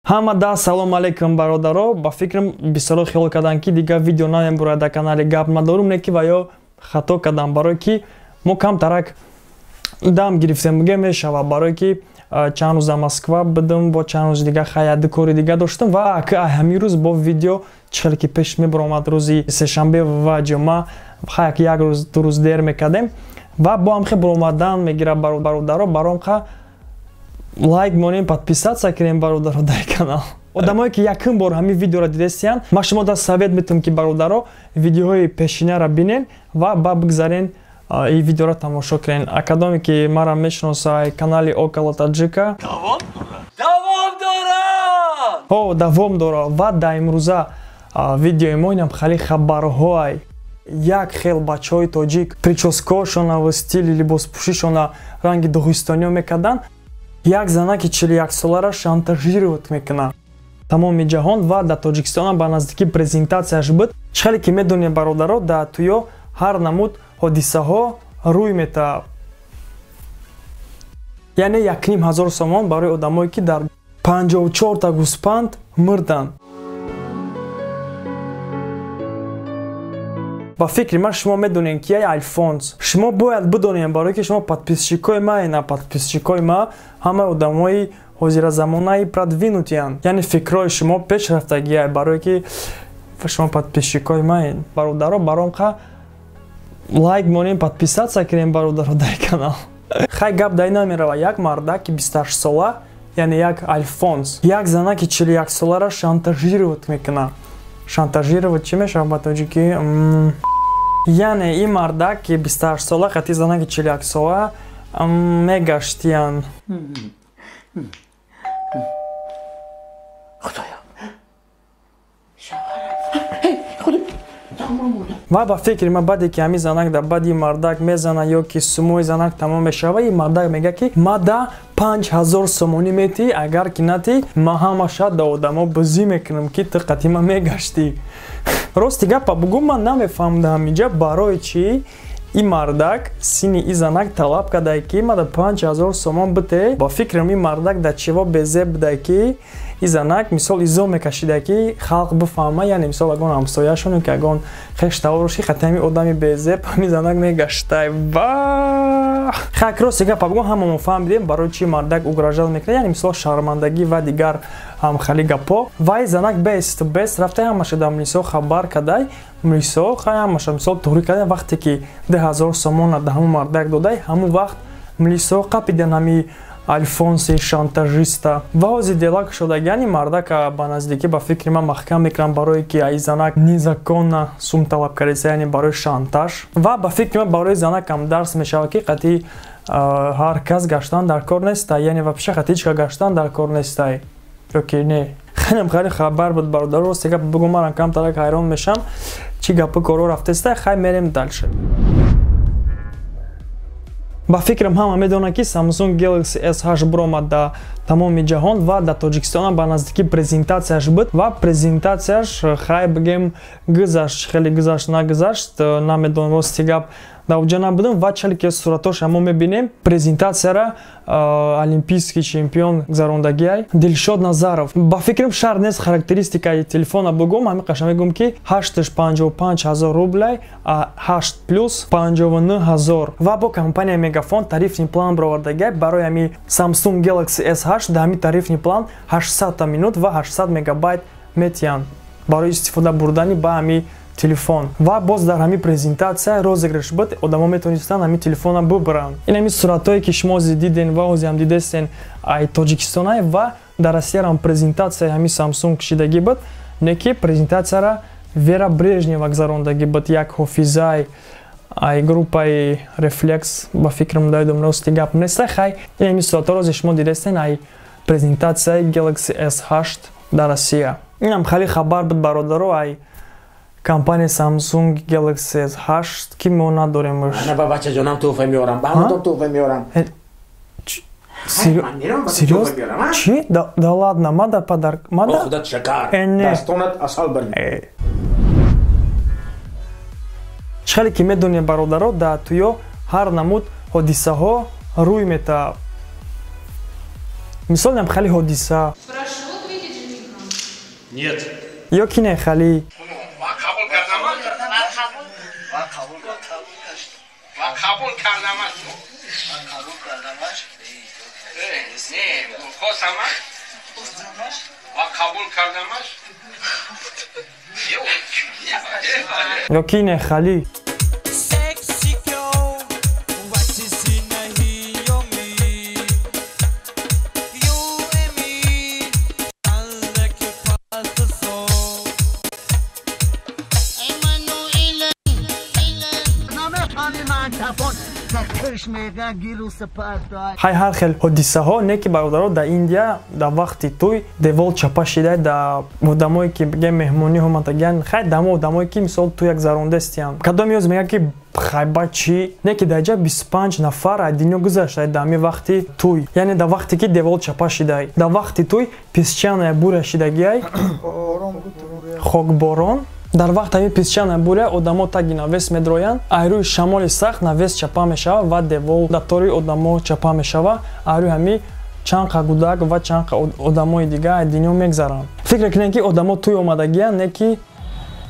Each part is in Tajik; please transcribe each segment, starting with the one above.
Ҳама да салом алейкум бародаро. Ба фикрам бисёро хиёл карданд ки дига видео наем бурад дар канали гап надорум, не ки ва ё хато кардам, барое ки мо камтарак дам гирифтем буге мешава, барое ки чанд рӯза Москва будам, бо чанд рӯз дига хаяди кори дига доштам ва ҳамин рӯз бо видео чӣ ки пеш мебаромад рӯзи сешанбе ва ҷумъа хаяк як рӯз ду рӯз дер мекардем ва бо ҳам хе баромадан мегирад бародаро баром ха лайк монем, подписаться кунем бародаро дар канал. Одамое ки якум бор ҳамин видеоро дидестиян, ман шумо да совет метавам ки бародаро видеоҳои пешинаро бинен ва ба бигзарен ин видеоро тамошо кунен. Акадоме ки мара мешиносад канали Около Таджика. Давом дора ва да имрӯза видеои мо инам хали хабарҳои як хел бачаҳои тоҷик прическаашона ва стили либоспӯшишона ранги догистониё мекарданд. Як занаки 41 солара шантажировать мекунад тамоми ҷаҳон ва дар Тоҷикистон ба наздикӣ презентацияш буд. Чӣ ки медонем бародаро, дар туё ҳар намуд ҳодисаҳо рӯй метавад. Яъне 1500 сомон барои одамое ки дар 54 та гӯспанд мурданд. Ба фикри ман шумо медонем ки ай Альфонс, шумо бояд бидонем барое ки шумо подписчикои ма, на подписчикои ма ҳама одамои ҳозиразамонаи продвинутиянд. Яъне фикрои шумо пешрафтагиай барое ки шумо подписчикои ма. Бародаро баром ха лайк монем, подписаться кунем бародаро дар канал. Хай гап дар ин намерава, як мардаки 28 сола, яъне як Альфонс, як занаки 41 солара шантажировать мекунад. Шантажировать чӣ мешавад ба тоҷикӣ? Яъне ин мардак ки 28 сола хати занаки 41 сола мегаштиянд. ва ба фикри ман баъде ки ҳамин занак дар баъди мардак мезана ё ки сумои занак тамом мешава, ин мардак мега ки ма да 5000 сомонӣ метӣ, агар ки натӣ ма ҳамаша да одамо бозӣ мекунам ки ту қати ма мегаштӣ. Рости гапа бугӯ ман намефаҳмдам инҷа барои чӣ ин мардак синни ин занак талаб карда ки ма да 5000 сомон бите. Ба фикрам ин мардак дар чиво безеб буда ки ин занак мисол изо мекашида ки халқ бифаҳма, яъне мисол агон ҳамсояшону ки агон хештаворош ки хати ҳамин одами безеб ҳамин занак мегаштай. Ва хак рости гапа бугӯ ҳамамо фаҳмидем барои чӣ мардак угражал мекунад, яъне мисол шармандагӣ ва дигар ҳамхали гапҳо. Ва ин занак бест рафтай ҳамаша дар милисо хабар кардай, милисо хай ҳамаша мисол туҳрӣ кардай, вақте ки 2000 сомона да ҳамун мардак додай, ҳамун вақт милисо қапидан ҳами Альфонси шантажиста ва ҳозир делак шудагиан ин мардака ба наздикӣ ба фикри ман маҳкам мекунанд барое ки ин занак незаконна сум талаб кардаиста, яъне барои шантаж. Ва ба фикри ман барои занакам дарс мешавад ки қати ҳар кас гаштан дар кор нестай, яъне вапша қати ҳеч кас гаштан дар кор нестай. Окей, не хелем хеле хабар буд бародаро, рости гап бугӯ манам камтарак ҳайрон мешам чӣ гапи коро рафтаиста. Хай мерем дальше. Ба фикрам ҳама медонанд ки Samsung Galaxy S8 буромад дар тамоми ҷаҳон ва дар Тоҷикистон ба наздикӣ презентацияш буд ва презентацияш хай бигем гузашт, хеле гузашт нагузашт, намедонам рости гап дар оҷа набудам ва чале ки суратоша мо мебинем презентацияра олимпийский чемпион гузарондагиай Дилшод Назаров. Ба фикрам шар нест характеристикаи телефона бугум, ҳамин қашан мегӯм ки 855000 рублай, 8 плюс 59000 ва бо компания Мегафон тарифни план бировардагиай барои ҳами Samsung Galaxy S8 дар ҳамин тарифни план 800 минут ва 800 мегабайт метиянд барои истифода бурдани ба ҳами телефон. Ва боз дар ҳамин презентация розыгрыш буд, одамо метавонистанд ҳамин телефона бубаранд. Ин ҳамин суратҳое ки шумо ҳозир диден ва ҳозир ҳам дидестен ай Тоҷикистонай ва дар Россияра ҳам презентацияи ҳамин Samsung кашидагӣ буд, не ки презентацияра Вера Брежнева гузарондагӣ буд, як ҳофизаи ай группаи Reflex. Ба фикрам дайдум рости гап нест. Хай ин ҳамин суратҳоро ҳозир шумо дидестен ай презентацияи Galaxy S8 дар Россия. Инам хали хабар буд бародаро ай компания Samsung Galaxy S8 ки мо надорем. Ана ба бачаҷонам тӯҳфа меорам, ба ҳаматон тӯҳфа меорам. Серьёз? Чӣ? Да ладно, ма да подарок. Ма да худат шакар. Дастонат асал барин. Чӣ ки медонем бародаро, дар туё ҳар намуд ҳодисаҳо рӯй метавад. Мисол нам хали ҳодиса. Спрашиваю, вот видите, Нет. ё ки не хали قبول کردمش خواستمش و قبول کردمش ё ки не хали ҳай ҳар хел ҳодисаҳо не ки бародаро дар Индия дар вақти туй девол чапа шида дар одамое ки бигем меҳмонӣ омадагиян хай дамо одамое ки мисол туяк зарондестиян кадом ёз мега ки хайба чӣ не ки дар ҷа 25 нафар аз дунё гузаштаи дар ҳамин вақти туй яъне дар вақте ки девол чапа шидай дар вақти туй писчана бура шидагиай хокборон дар вақт ҳамин писчана бура одамо таги навес медроянд аз рӯи шамоли сахт навес чапа мешава ва девол дар тори одамо чапа мешава аз рӯи ҳамин чанқа гудак ва чанқа одамои дига аз дунё мегзаранд фикр кунед ки одамо туй омадагиянд не ки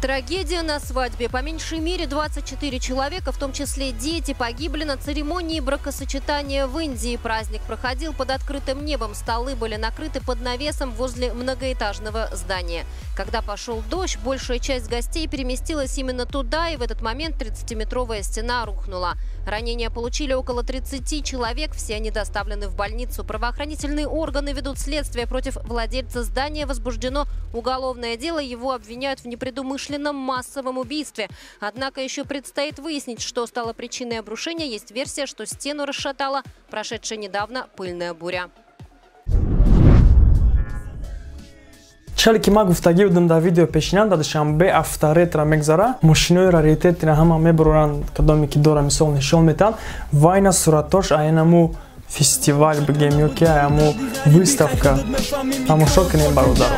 Трагедия на свадьбе. По меньшей мере 24 человека, в том числе дети, погибли на церемонии бракосочетания в Индии. Праздник проходил под открытым небом. Столы были накрыты под навесом возле многоэтажного здания. Когда пошел дождь, большая часть гостей переместилась именно туда, и в этот момент 30-метровая стена рухнула. Ранения получили около 30 человек, все они доставлены в больницу. Правоохранительные органы ведут следствие против владельца здания. Возбуждено уголовное дело, его обвиняют в непредумышленном массовом убийстве. Однако еще предстоит выяснить, что стало причиной обрушения. Есть версия, что стену расшатала прошедшая недавно пыльная буря. чале ки ман гуфтагӣ будам дар видео пешинам дар душанбе авторетра мегзара мошинои раритетира ҳама мебуроранд кадоме ки дора мисол нишон метаҳанд ва ина суратош аянаму фестиваль бигем ё ки аяму выставка тамошо кунем бародаро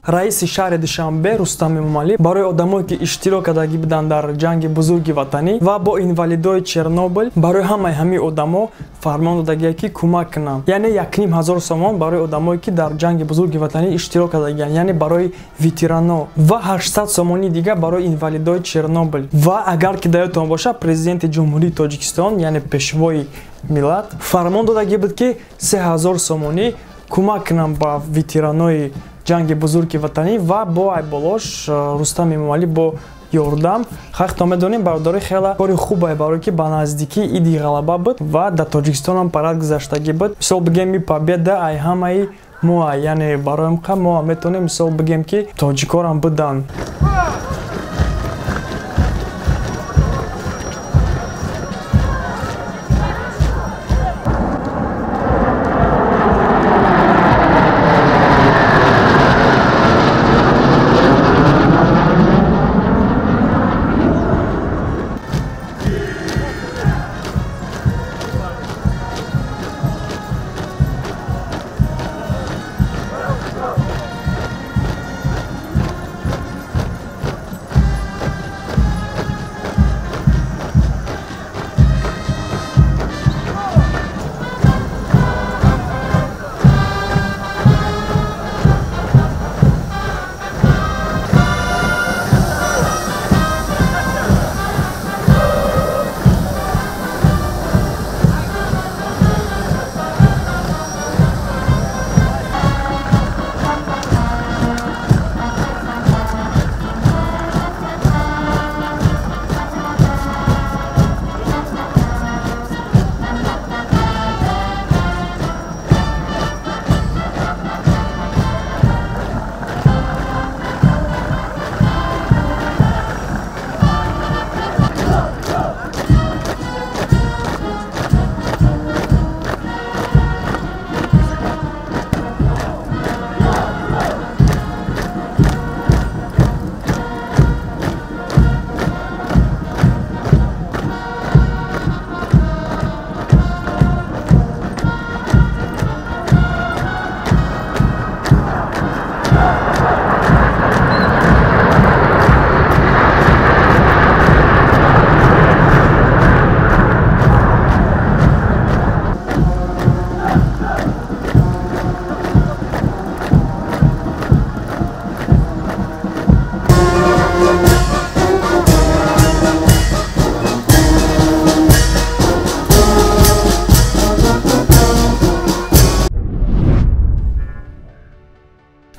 раиси шаҳри душанбе рустам эмомалӣ барои одамое ки иштирок кардагӣ буданд дар ҷанги бузурги ватанӣ ва бо инвалидои чернобил барои ҳамаи ҳамин одамо фармон додагия ки кӯмак кунанд яъне 1500 сомон барои одамое ки дар ҷанги бузурги ватанӣ иштирок кардагиянд яъне барои ветерано ва 800 сомони дига барои инвалидои чернобил ва агар ки дар ёдтон бошад президенти ҷумҳурии тоҷикистон яъне пешвои миллат фармон додагӣ буд ки 3000 сомонӣ кӯмак кунанд ба ветеранои ҷанги бузурги ватанӣ ва бо айболош рустам эмомалӣ бо ёрдам хақто медонем бародари хела кори хубе барое ки ба наздикӣ иди ғалаба буд ва дар тоҷикистонам парад гузаштагӣ буд мисол бигем ин победа ай ҳамаи моа яъне барои қа мо метонем мисол бигем ки тоҷикорам буданд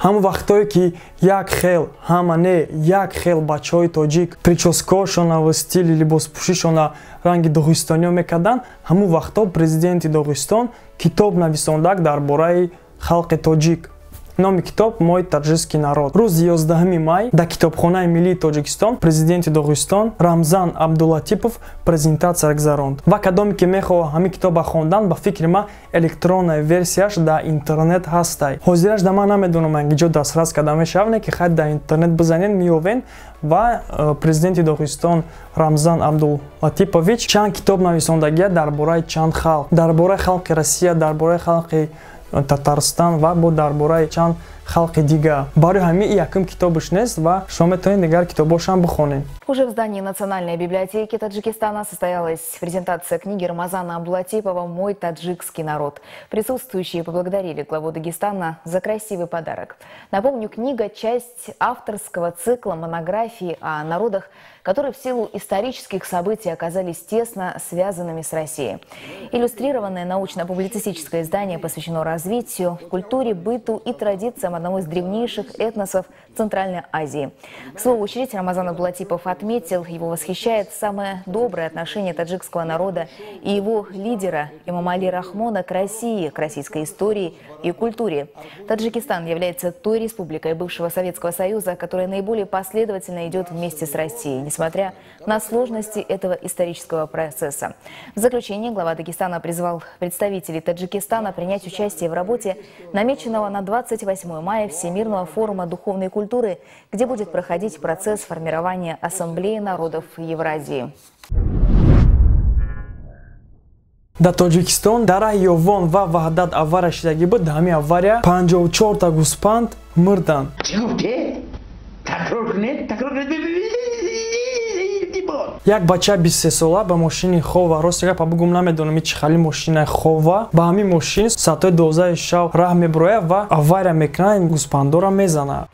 ҳамон вақтое ки як хел ҳама не як хел бачаҳои тоҷик прическаашона ва стили либоспӯшишона ранги доғистониё мекарданд, ҳамон вақтҳо президенти Доғистон китоб нависондак дар бораи халқи тоҷик. номи китоб «Мой таджикский народ». Рӯзи 11 май дар Китобхонаи Миллии Тоҷикистон президенти Доғистон Рамзан Абдуллатипов презентация гузаронд. Ва кадоме ки мехоҳад ҳамин китоба хондан, ба фикри ман электронная версияш дар интернет ҳастай. Ҳозираш дар ман намедонам ҳангиҷо дастрас карда мешавад, ки хай дар интернет бизанед меёвен ва президенти Доғистон Рамзан Абдуллатипович чанд китоб нависондагия дар бораи чанд халқ, дар бораи халқи Россия, дар бораи халқи Татарстан ва бо дар бораи чанд халқи дигар. Барои ҳамин якум китобиш нест ва шумо метавонед дигар китобошам бихонед. Уже в здании Национальной библиотеки Таджикистана состоялась презентация книги Рамазана Абдуллатипова «Мой таджикский народ». Присутствующие поблагодарили главу Дагестана за красивый подарок. Напомню, книга – часть авторского цикла монографии о народах, которые в силу исторических событий оказались тесно связанными с Россией. Иллюстрированное научно-публицистическое издание посвящено развитию, культуре, быту и традициям одного из древнейших этносов Центральной Азии. В свою очередь Рамазан Абдуллатипов отметил, его восхищает самое доброе отношение таджикского народа и его лидера имама Али Рахмона к России, к российской истории и культуре. Таджикистан является той республикой бывшего Советского Союза, которая наиболее последовательно идет вместе с Россией, несмотря на сложности этого исторического процесса. В заключение глава Дагестана призвал представителей Таджикистана принять участие в работе намеченного на 28 мая Всемирного форума духовной культуры, где будет проходить процесс формирования Ассамблеи народов Евразии. Дар Тоҷикистон дар ёвон ва ваҳдат авария шидагӣ буд. Дар ҳамин авария 54 та гӯспанд мурданд. Як бача 23 сола ба мошини хова, рост гапа бугум намедонам чӣ хали мошина хова, ба ҳамин мошин саатои 12 шаб раҳ мебурояд ва авария мекунад, гӯспандора мезанад.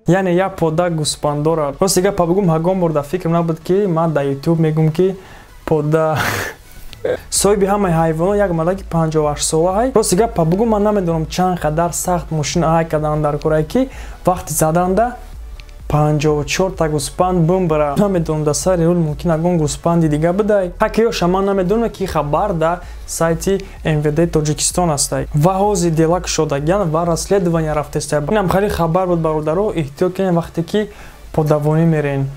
яъне як пода гӯспандора. Рост гапа бугум ҳагон бор дар фикрам набуд ки ман дар ютуб мегум ки пода соҳиби ҳамаи ҳайвонот як мадаки 58 солаҳай. Рости гапа бугум ман намедонам чанд қадар сахт мошина ҳай кардан дар корае ки вақти заданда 54 та гӯспанд бумбара. Намедонам дар сари рӯл мумкин агон гӯспанди дига будай. ҳаки ёша ман намедонам ки хабар дар сайти МВД Тоҷикистон астай. ва ҳозир дела кушодагиян ва расследование рафтестай. инам хали хабар буд бародаро, эҳтиёт кунед вақте ки подавонӣ мерен.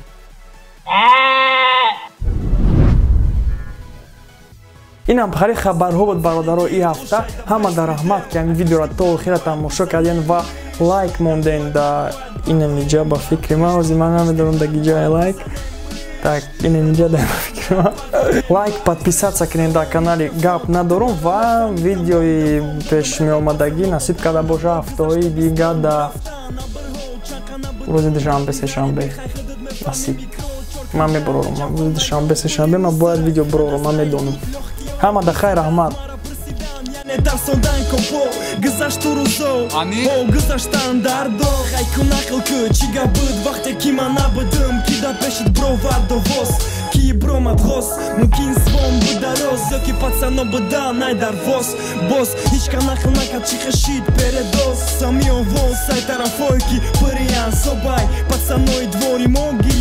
инам хари хабарҳо буд бародаро и ҳафта. Ҳамада раҳмат ки ҳамин видеоро то охира тамошо карден ва лайк монден да инамиҷа ба фикри ман. ҳозир ман намедонам да гиҷои лайк. Так, инамиҷа да фикри ман. Лайк, подписаться кунед дар канали гап надорум ва видеои пешмеомадагӣ насиб карда боша ҳафтаҳои дига да рӯзи душанбе сешанбе насиб. Ман мебарорам рӯзи душанбе сешанбе ман бояд видео барорам, ман медонам. ҳамада хайр, раҳмат. Дарсондан компо гузашту рӯзо о гузаштан дардо хайкун ақл ку чига буд вақте ки ман набудам ки дар пешит бровар довоз ки бромад ғос мумкин свом буда роз ёки пацано буда най дар воз боз ҳичка нақл накад чи хашид передоз самиовоз сай тарафой ки пыриян собай пацанои двори моги